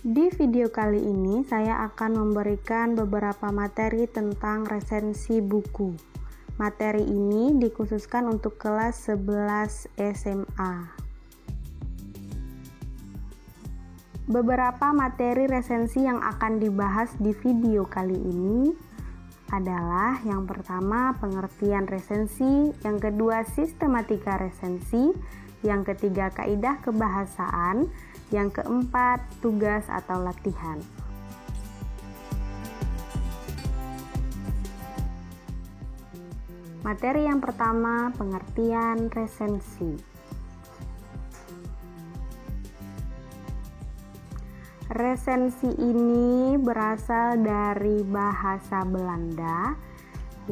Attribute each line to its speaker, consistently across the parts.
Speaker 1: Di video kali ini saya akan memberikan beberapa materi tentang resensi buku. Materi ini dikhususkan untuk kelas 11 SMA. Beberapa materi resensi yang akan dibahas di video kali ini adalah yang pertama pengertian resensi, yang kedua sistematika resensi, yang ketiga kaidah kebahasaan, yang keempat tugas atau latihan. Materi yang pertama pengertian resensi. Resensi ini berasal dari bahasa Belanda,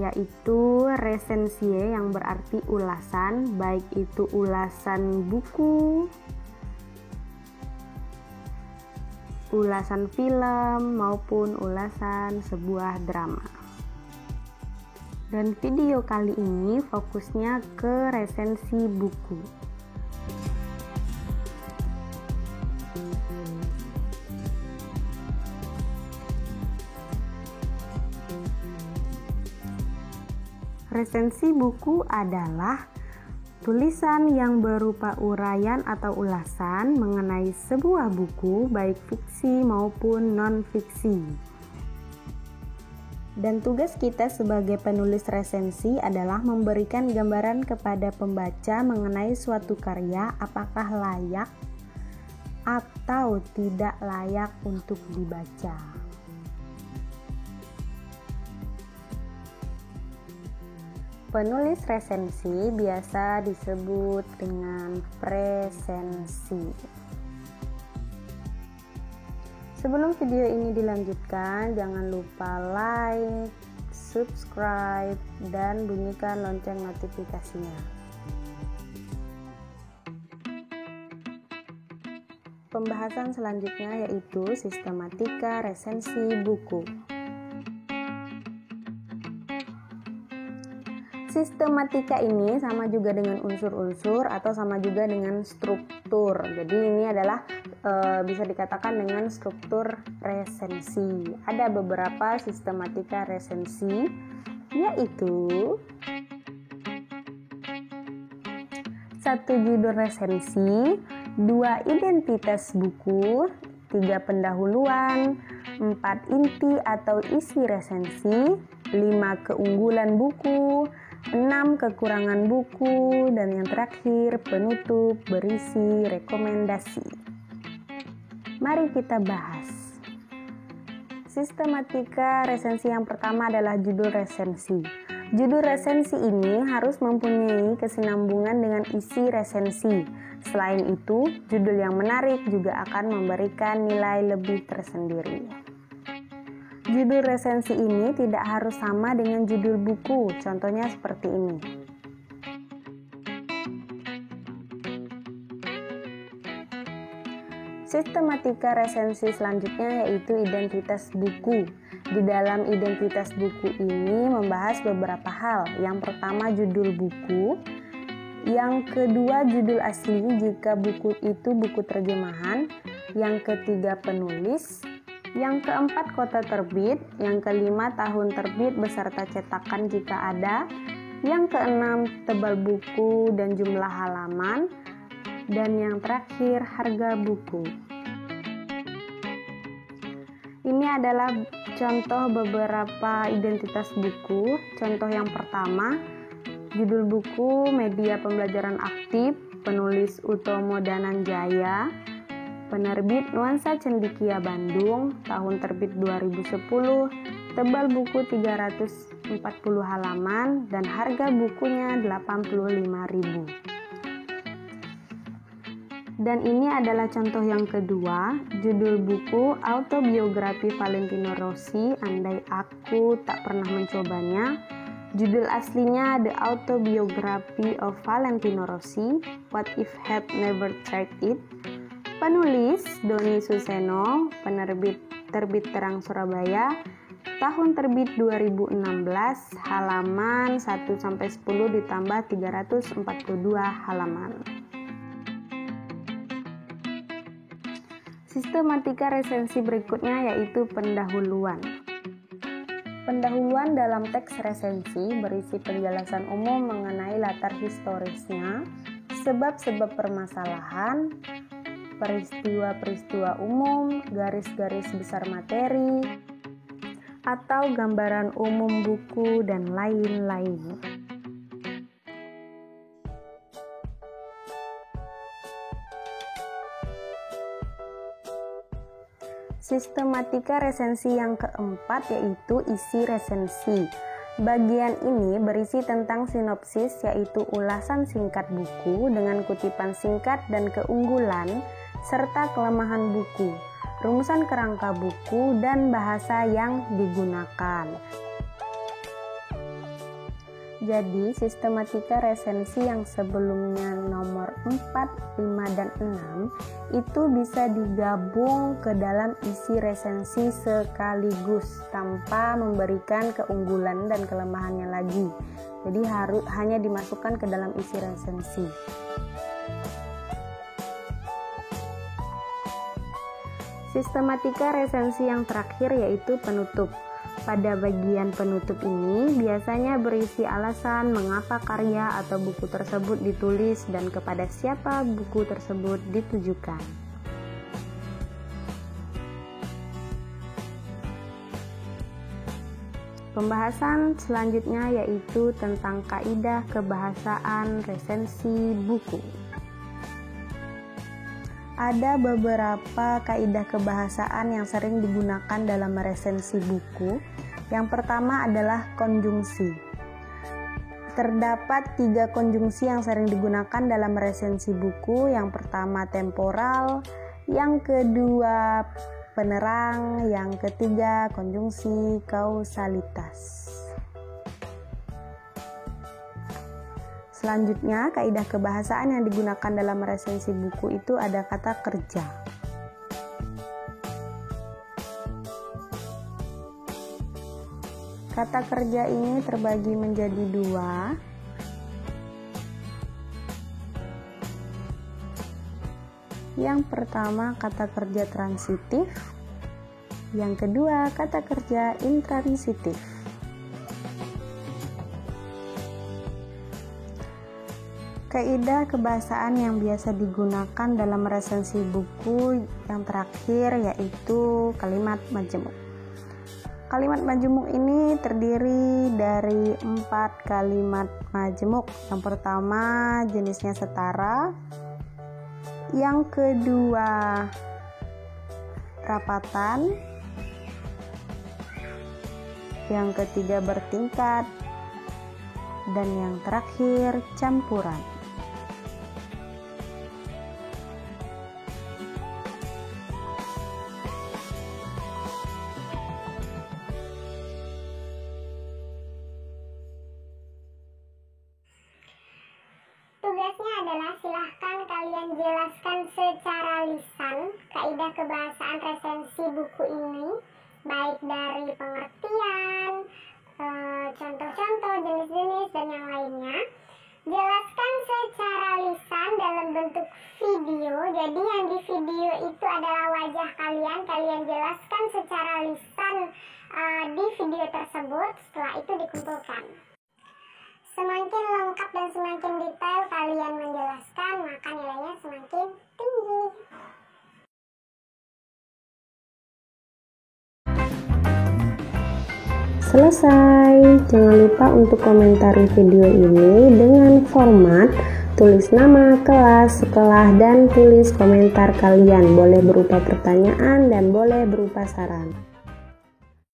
Speaker 1: yaitu resensie yang berarti ulasan, baik itu ulasan buku, ulasan film, maupun ulasan sebuah drama. Dan video kali ini fokusnya ke resensi buku. Resensi buku adalah tulisan yang berupa uraian atau ulasan mengenai sebuah buku, baik fiksi maupun non-fiksi. Dan tugas kita sebagai penulis resensi adalah memberikan gambaran kepada pembaca mengenai suatu karya, apakah layak atau tidak layak untuk dibaca. Penulis resensi biasa disebut dengan presensi. Sebelum video ini dilanjutkan, jangan lupa like, subscribe, dan bunyikan lonceng notifikasinya. Pembahasan selanjutnya yaitu sistematika resensi buku. Sistematika ini sama juga dengan unsur-unsur atau sama juga dengan struktur. Jadi ini adalah bisa dikatakan dengan struktur resensi. Ada beberapa sistematika resensi, yaitu 1. Judul resensi, 2. Identitas buku, 3. Pendahuluan, 4. Inti atau isi resensi, 5. Keunggulan buku, 6. Kekurangan buku, dan yang terakhir penutup berisi rekomendasi. Mari kita bahas. Sistematika resensi yang pertama adalah judul resensi. Judul resensi ini harus mempunyai kesinambungan dengan isi resensi. Selain itu, judul yang menarik juga akan memberikan nilai lebih tersendiri. Judul resensi ini tidak harus sama dengan judul buku, contohnya seperti ini. Sistematika resensi selanjutnya yaitu identitas buku. Di dalam identitas buku ini membahas beberapa hal. Yang pertama judul buku, yang kedua judul asli jika buku itu buku terjemahan, yang ketiga penulis, yang keempat kota terbit, yang kelima tahun terbit beserta cetakan jika ada, yang keenam tebal buku dan jumlah halaman, dan yang terakhir harga buku. Ini adalah contoh beberapa identitas buku. Contoh yang pertama, judul buku media pembelajaran aktif, penulis Utomo Dananjaya, penerbit Nuansa Cendekia Bandung, tahun terbit 2010, tebal buku 340 halaman, dan harga bukunya 85.000. Dan ini adalah contoh yang kedua, judul buku Autobiografi Valentino Rossi, Andai Aku Tak Pernah Mencobanya. Judul aslinya The Autobiography of Valentino Rossi, What If Had Never Tried It. Penulis Doni Suseno, penerbit Terbit Terang Surabaya, tahun terbit 2016, halaman 1-10 ditambah 342 halaman. Sistematika resensi berikutnya yaitu pendahuluan. Pendahuluan dalam teks resensi berisi penjelasan umum mengenai latar historisnya, sebab-sebab permasalahan, peristiwa-peristiwa umum, garis-garis besar materi, atau gambaran umum buku, dan lain-lain. Sistematika resensi yang keempat yaitu isi resensi. Bagian ini berisi tentang sinopsis, yaitu ulasan singkat buku dengan kutipan singkat dan keunggulan serta kelemahan buku, rumusan kerangka buku, dan bahasa yang digunakan. Jadi, sistematika resensi yang sebelumnya nomor 4, 5, dan 6 itu bisa digabung ke dalam isi resensi sekaligus tanpa memberikan keunggulan dan kelemahannya lagi. Jadi hanya dimasukkan ke dalam isi resensi. Sistematika resensi yang terakhir yaitu penutup. Pada bagian penutup ini biasanya berisi alasan mengapa karya atau buku tersebut ditulis dan kepada siapa buku tersebut ditujukan. Pembahasan selanjutnya yaitu tentang kaidah kebahasaan resensi buku. Ada beberapa kaidah kebahasaan yang sering digunakan dalam meresensi buku. Yang pertama adalah konjungsi. Terdapat 3 konjungsi yang sering digunakan dalam meresensi buku. Yang pertama temporal, yang kedua penerang, yang ketiga konjungsi kausalitas. Selanjutnya, kaidah kebahasaan yang digunakan dalam resensi buku itu ada kata kerja. Kata kerja ini terbagi menjadi 2. Yang pertama, kata kerja transitif. Yang kedua, kata kerja intransitif. Kaidah kebahasaan yang biasa digunakan dalam resensi buku yang terakhir yaitu kalimat majemuk. Kalimat majemuk ini terdiri dari 4 kalimat majemuk. Yang pertama jenisnya setara, yang kedua rapatan, yang ketiga bertingkat, dan yang terakhir campuran.
Speaker 2: Tugasnya adalah silahkan kalian jelaskan secara lisan kaidah kebahasaan resensi buku ini, baik dari pengertian, contoh-contoh, jenis-jenis, dan yang lainnya. Jelaskan secara lisan dalam bentuk video. Jadi yang di video itu adalah wajah kalian. Kalian jelaskan secara lisan di video tersebut. Setelah itu dikumpulkan. Semakin lengkap dan semakin detail kalian menjelaskan, maka nilainya semakin tinggi.
Speaker 1: Selesai. Jangan lupa untuk komentari video ini dengan format tulis nama, kelas, sekolah, dan tulis komentar kalian. Boleh berupa pertanyaan dan boleh berupa saran.